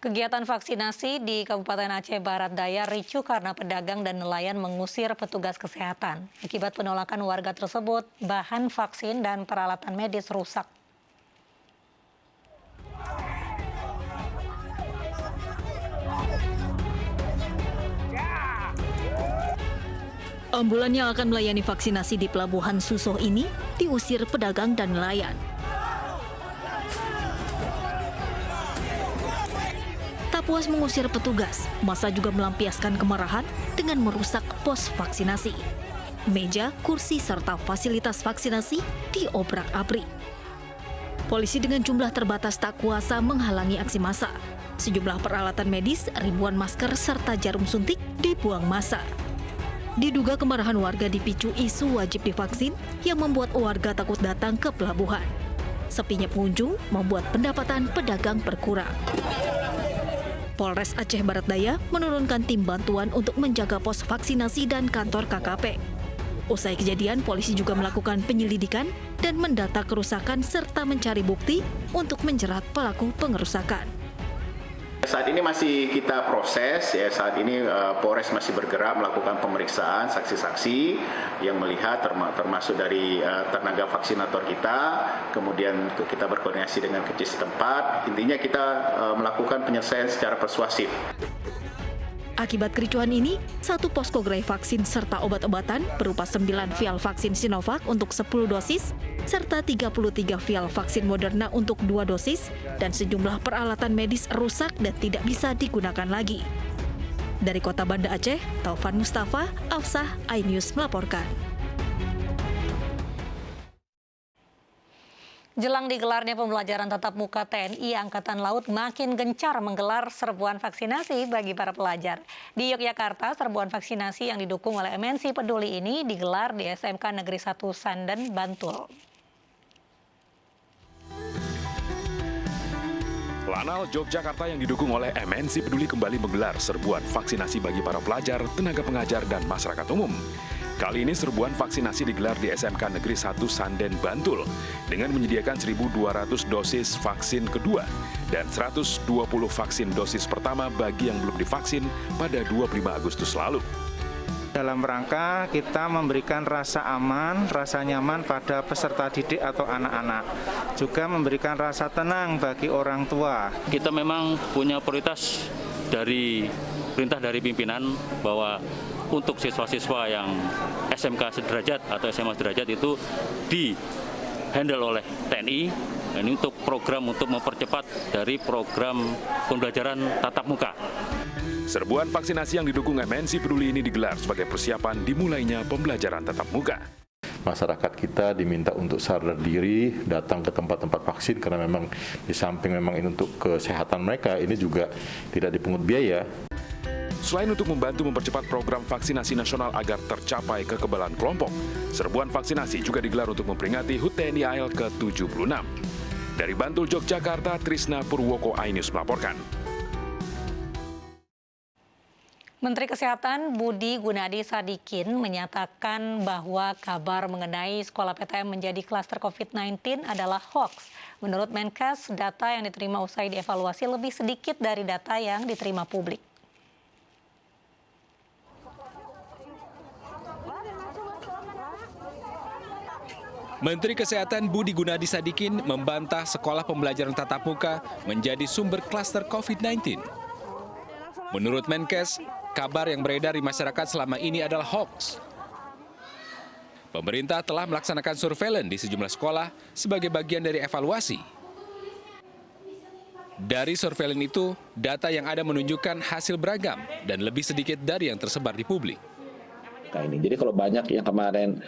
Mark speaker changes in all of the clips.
Speaker 1: Kegiatan vaksinasi di Kabupaten Aceh Barat Daya ricuh karena pedagang dan nelayan mengusir petugas kesehatan. Akibat penolakan warga tersebut, bahan vaksin dan peralatan medis rusak.
Speaker 2: Ambulan yang akan melayani vaksinasi di Pelabuhan Susoh ini diusir pedagang dan nelayan. Tak puas mengusir petugas, massa juga melampiaskan kemarahan dengan merusak pos vaksinasi. Meja, kursi, serta fasilitas vaksinasi diobrak-abrik. Polisi dengan jumlah terbatas tak kuasa menghalangi aksi massa. Sejumlah peralatan medis, ribuan masker, serta jarum suntik dibuang massa. Diduga kemarahan warga dipicu isu wajib divaksin yang membuat warga takut datang ke pelabuhan. Sepinya pengunjung membuat pendapatan pedagang berkurang. Polres Aceh Barat Daya menurunkan tim bantuan untuk menjaga pos vaksinasi dan kantor KKP. Usai kejadian, polisi juga melakukan penyelidikan dan mendata kerusakan serta mencari bukti untuk menjerat pelaku pengerusakan.
Speaker 3: Saat ini masih kita proses, ya. Saat ini Polres masih bergerak melakukan pemeriksaan saksi-saksi yang melihat termasuk dari tenaga vaksinator kita, kemudian kita berkoordinasi dengan Kecil setempat. Intinya kita melakukan penyelesaian secara persuasif.
Speaker 2: Akibat kericuhan ini, 1 posko gerai vaksin serta obat-obatan berupa 9 vial vaksin Sinovac untuk 10 dosis, serta 33 vial vaksin Moderna untuk 2 dosis, dan sejumlah peralatan medis rusak dan tidak bisa digunakan lagi. Dari Kota Banda Aceh, Taufan Mustafa, Afsah, iNews melaporkan.
Speaker 1: Jelang digelarnya pembelajaran tatap muka TNI Angkatan Laut makin gencar menggelar serbuan vaksinasi bagi para pelajar. Di Yogyakarta, serbuan vaksinasi yang didukung oleh MNC Peduli ini digelar di SMK Negeri 1 Sanden, Bantul.
Speaker 4: Lanal Yogyakarta yang didukung oleh MNC Peduli kembali menggelar serbuan vaksinasi bagi para pelajar, tenaga pengajar, dan masyarakat umum. Kali ini serbuan vaksinasi digelar di SMK Negeri 1 Sanden, Bantul dengan menyediakan 1.200 dosis vaksin kedua dan 120 vaksin dosis pertama bagi yang belum divaksin pada 25 Agustus lalu.
Speaker 5: Dalam rangka kita memberikan rasa aman, rasa nyaman pada peserta didik atau anak-anak. Juga memberikan rasa tenang bagi orang tua.
Speaker 6: Kita memang punya prioritas dari perintah dari pimpinan bahwa untuk siswa-siswa yang SMK sederajat atau SMA sederajat itu di-handle oleh TNI. Ini untuk program untuk mempercepat dari program pembelajaran tatap muka.
Speaker 4: Serbuan vaksinasi yang didukung MNC Peduli ini digelar sebagai persiapan dimulainya pembelajaran tatap muka.
Speaker 7: Masyarakat kita diminta untuk sadar diri, datang ke tempat-tempat vaksin karena memang di samping memang ini untuk kesehatan mereka, ini juga tidak dipungut biaya.
Speaker 4: Selain untuk membantu mempercepat program vaksinasi nasional agar tercapai kekebalan kelompok, serbuan vaksinasi juga digelar untuk memperingati HUT TNI AL ke-76. Dari Bantul, Yogyakarta, Trisna Purwoko, iNews melaporkan.
Speaker 1: Menteri Kesehatan Budi Gunadi Sadikin menyatakan bahwa kabar mengenai sekolah PTM menjadi klaster COVID-19 adalah hoax. Menurut Menkes, data yang diterima usai dievaluasi lebih sedikit dari data yang diterima publik.
Speaker 8: Menteri Kesehatan Budi Gunadi Sadikin membantah sekolah pembelajaran tatap muka menjadi sumber klaster COVID-19. Menurut Menkes, kabar yang beredar di masyarakat selama ini adalah hoax. Pemerintah telah melaksanakan surveillance di sejumlah sekolah sebagai bagian dari evaluasi. Dari surveillance itu, data yang ada menunjukkan hasil beragam dan lebih sedikit dari yang tersebar di publik.
Speaker 9: Jadi kalau banyak yang kemarin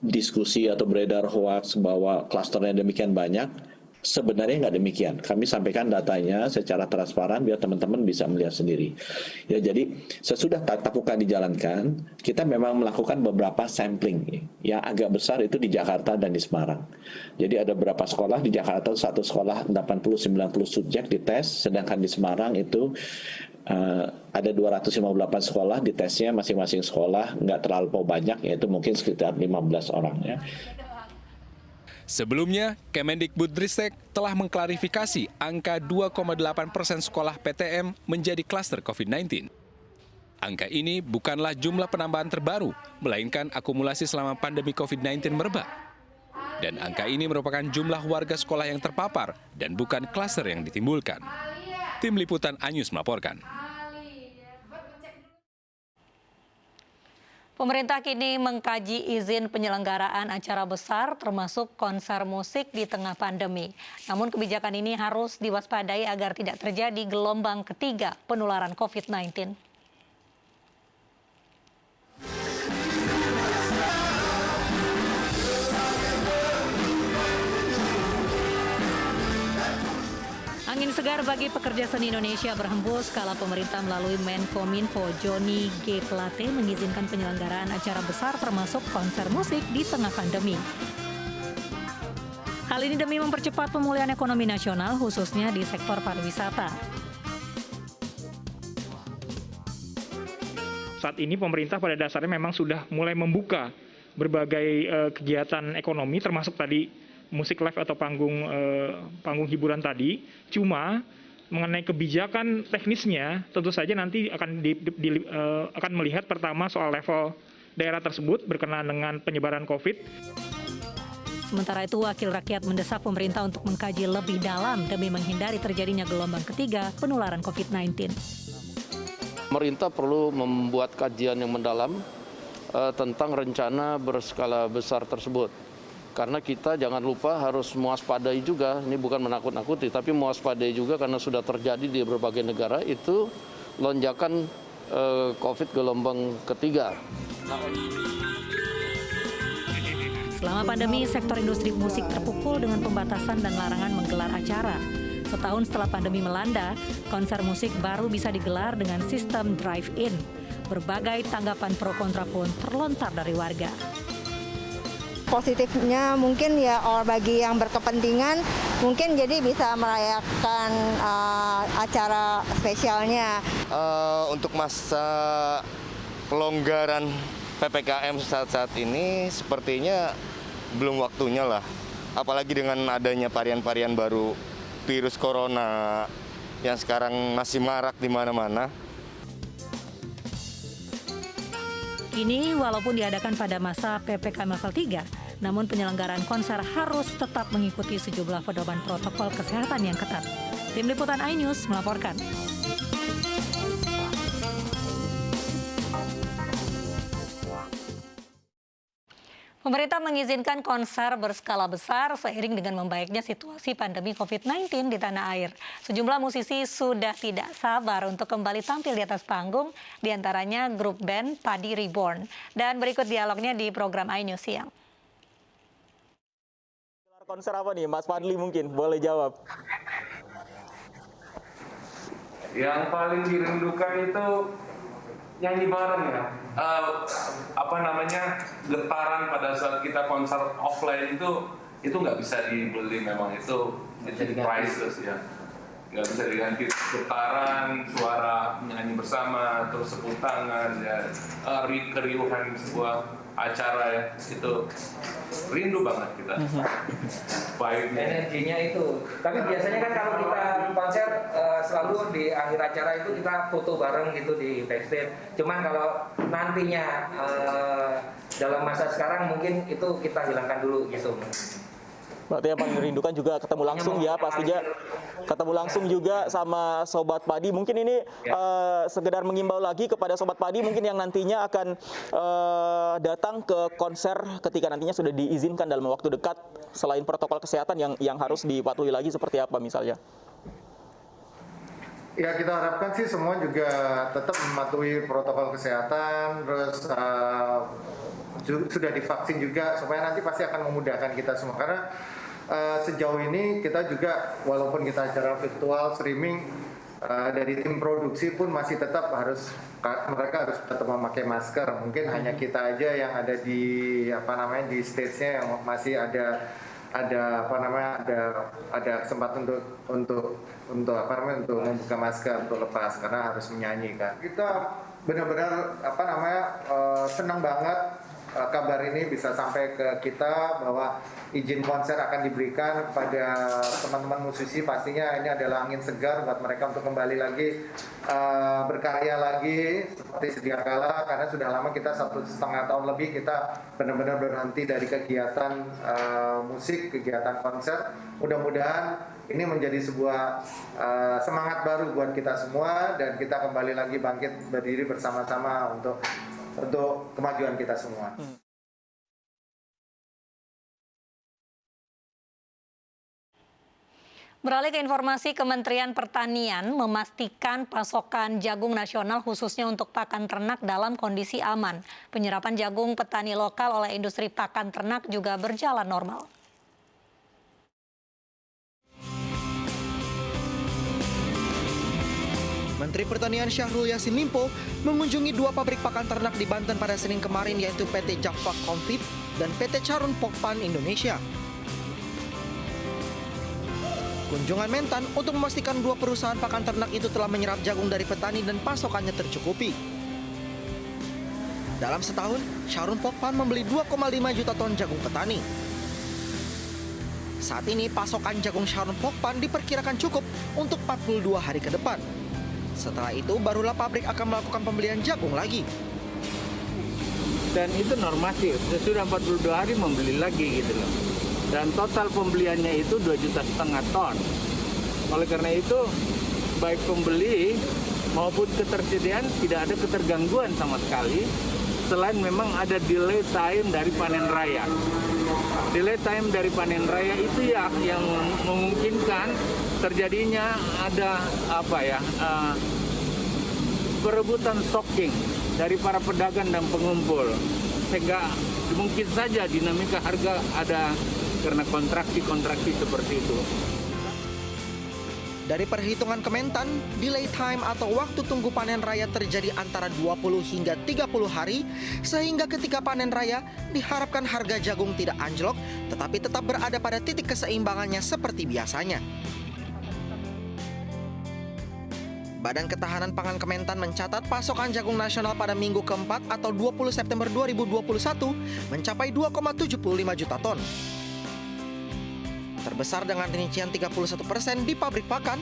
Speaker 9: diskusi atau beredar hoax bahwa klasternya demikian banyak, sebenarnya nggak demikian. Kami sampaikan datanya secara transparan biar teman-teman bisa melihat sendiri. Ya, jadi sesudah tatap muka dijalankan, kita memang melakukan beberapa sampling yang agak besar itu di Jakarta dan di Semarang. Jadi ada beberapa sekolah di Jakarta, satu sekolah 80-90 subjek dites, sedangkan di Semarang itu ada 258 sekolah di tesnya, masing-masing sekolah nggak terlalu banyak, yaitu mungkin sekitar 15 orang. Ya.
Speaker 8: Sebelumnya, Kemendikbudristek telah mengklarifikasi angka 2,8% sekolah PTM menjadi klaster COVID-19. Angka ini bukanlah jumlah penambahan terbaru, melainkan akumulasi selama pandemi COVID-19 merebak. Dan angka ini merupakan jumlah warga sekolah yang terpapar dan bukan klaster yang ditimbulkan. Tim Liputan Anyus melaporkan.
Speaker 1: Pemerintah kini mengkaji izin penyelenggaraan acara besar termasuk konser musik di tengah pandemi. Namun kebijakan ini harus diwaspadai agar tidak terjadi gelombang ketiga penularan COVID-19. Angin segar bagi pekerja seni Indonesia berhembus kala pemerintah melalui Menkominfo Joni G. Plate mengizinkan penyelenggaraan acara besar termasuk konser musik di tengah pandemi. Hal ini demi mempercepat pemulihan ekonomi nasional khususnya di sektor pariwisata.
Speaker 10: Saat ini pemerintah pada dasarnya memang sudah mulai membuka berbagai kegiatan ekonomi termasuk tadi musik live atau panggung hiburan tadi. Cuma mengenai kebijakan teknisnya tentu saja nanti akan melihat pertama soal level daerah tersebut berkenaan dengan penyebaran COVID.
Speaker 1: Sementara itu, Wakil Rakyat mendesak pemerintah untuk mengkaji lebih dalam demi menghindari terjadinya gelombang ketiga penularan COVID-19.
Speaker 11: Pemerintah perlu membuat kajian yang mendalam tentang rencana berskala besar tersebut. Karena kita jangan lupa harus mewaspadai juga, ini bukan menakut-nakuti, tapi mewaspadai juga karena sudah terjadi di berbagai negara itu lonjakan COVID gelombang ketiga.
Speaker 1: Selama pandemi, sektor industri musik terpukul dengan pembatasan dan larangan menggelar acara. Setahun setelah pandemi melanda, konser musik baru bisa digelar dengan sistem drive-in. Berbagai tanggapan pro kontra pun terlontar dari warga.
Speaker 12: Positifnya mungkin ya bagi yang berkepentingan mungkin jadi bisa merayakan acara spesialnya.
Speaker 13: Untuk masa pelonggaran PPKM saat ini sepertinya belum waktunya lah. Apalagi dengan adanya varian-varian baru virus corona yang sekarang masih marak di mana-mana.
Speaker 1: Ini walaupun diadakan pada masa PPKM level 3, namun penyelenggaraan konser harus tetap mengikuti sejumlah pedoman protokol kesehatan yang ketat. Tim Liputan iNews melaporkan. Pemerintah mengizinkan konser berskala besar seiring dengan membaiknya situasi pandemi COVID-19 di tanah air. Sejumlah musisi sudah tidak sabar untuk kembali tampil di atas panggung, diantaranya grup band Padi Reborn. Dan berikut dialognya di program iNews Siang.
Speaker 14: Konser apa nih, Mas Fadli mungkin boleh jawab.
Speaker 15: Yang paling dirindukan itu nyanyi bareng ya. Getaran pada saat kita konser offline itu nggak bisa dibeli, memang itu priceless ya. Nggak bisa diganti getaran, suara menyanyi bersama, terus tepuk tangan ya, keriuhan sebuah acara ya, itu rindu banget kita.
Speaker 16: Energinya itu. Tapi biasanya kan kalau kita konser selalu di akhir acara itu kita foto bareng gitu di backstage. Cuman kalau nantinya dalam masa sekarang mungkin itu kita hilangkan dulu gitu.
Speaker 14: Berarti yang paling merindukan juga ketemu langsung ya, pastinya ketemu langsung juga sama Sobat Padi. Mungkin ini sekedar mengimbau lagi kepada Sobat Padi mungkin yang nantinya akan datang ke konser ketika nantinya sudah diizinkan dalam waktu dekat, selain protokol kesehatan yang harus dipatuhi lagi seperti apa misalnya?
Speaker 17: Ya, kita harapkan sih semua juga tetap mematuhi protokol kesehatan, terus sudah divaksin juga, supaya nanti pasti akan memudahkan kita semua. Karena sejauh ini kita juga, walaupun kita acara virtual streaming, dari tim produksi pun masih tetap mereka harus tetap memakai masker. Mungkin hanya kita aja yang ada di di stage-nya yang masih ada kesempatan untuk membuka masker, untuk lepas karena harus menyanyi kan. Kita benar-benar senang banget kabar ini bisa sampai ke kita bahwa izin konser akan diberikan kepada teman-teman musisi. Pastinya ini adalah angin segar buat mereka untuk kembali lagi berkarya lagi seperti sedia kala, karena sudah lama kita 1,5 tahun lebih kita benar-benar berhenti dari kegiatan musik, kegiatan konser. Mudah-mudahan ini menjadi sebuah semangat baru buat kita semua dan kita kembali lagi bangkit berdiri bersama-sama untuk kemajuan kita semua.
Speaker 1: Beralih ke informasi, Kementerian Pertanian memastikan pasokan jagung nasional khususnya untuk pakan ternak dalam kondisi aman. Penyerapan jagung petani lokal oleh industri pakan ternak juga berjalan normal.
Speaker 18: Menteri Pertanian Syahrul Yassin Limpo mengunjungi 2 pabrik pakan ternak di Banten pada Senin kemarin, yaitu PT Jakpak Comfit dan PT Charun Pokpan Indonesia. Kunjungan Mentan untuk memastikan 2 perusahaan pakan ternak itu telah menyerap jagung dari petani dan pasokannya tercukupi. Dalam setahun, Charun Pokpan membeli 2,5 juta ton jagung petani. Saat ini pasokan jagung Charun Pokpan diperkirakan cukup untuk 42 hari ke depan. Setelah itu barulah pabrik akan melakukan pembelian jagung lagi.
Speaker 19: Dan itu normatif, sesudah 42 hari membeli lagi gitu loh. Dan total pembeliannya itu 2,5 juta ton. Oleh karena itu, baik pembeli maupun ketersediaan tidak ada ketergangguan sama sekali. Selain memang ada delay time dari panen raya. Delay time dari panen raya itu ya yang memungkinkan terjadinya ada perebutan stocking dari para pedagang dan pengumpul, sehingga mungkin saja dinamika harga ada karena kontraksi seperti itu.
Speaker 18: Dari perhitungan Kementan, delay time atau waktu tunggu panen raya terjadi antara 20 hingga 30 hari, sehingga ketika panen raya diharapkan harga jagung tidak anjlok, tetapi tetap berada pada titik keseimbangannya seperti biasanya. Badan Ketahanan Pangan Kementan mencatat pasokan jagung nasional pada minggu keempat atau 20 September 2021 mencapai 2,75 juta ton. Terbesar dengan rincian 31% di pabrik pakan,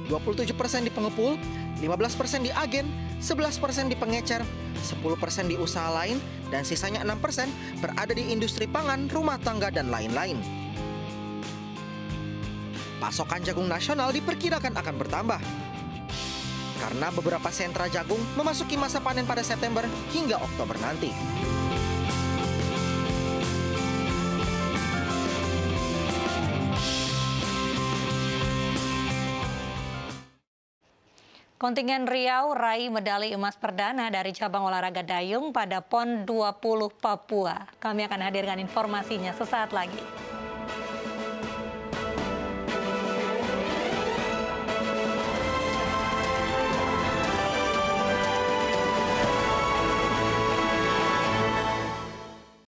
Speaker 18: 27% di pengepul, 15% di agen, 11% di pengecer, 10% di usaha lain, dan sisanya 6% berada di industri pangan, rumah tangga, dan lain-lain. Pasokan jagung nasional diperkirakan akan bertambah, karena beberapa sentra jagung memasuki masa panen pada September hingga Oktober nanti.
Speaker 1: Kontingen Riau raih medali emas perdana dari cabang olahraga dayung pada PON 20 Papua. Kami akan hadirkan informasinya sesaat lagi.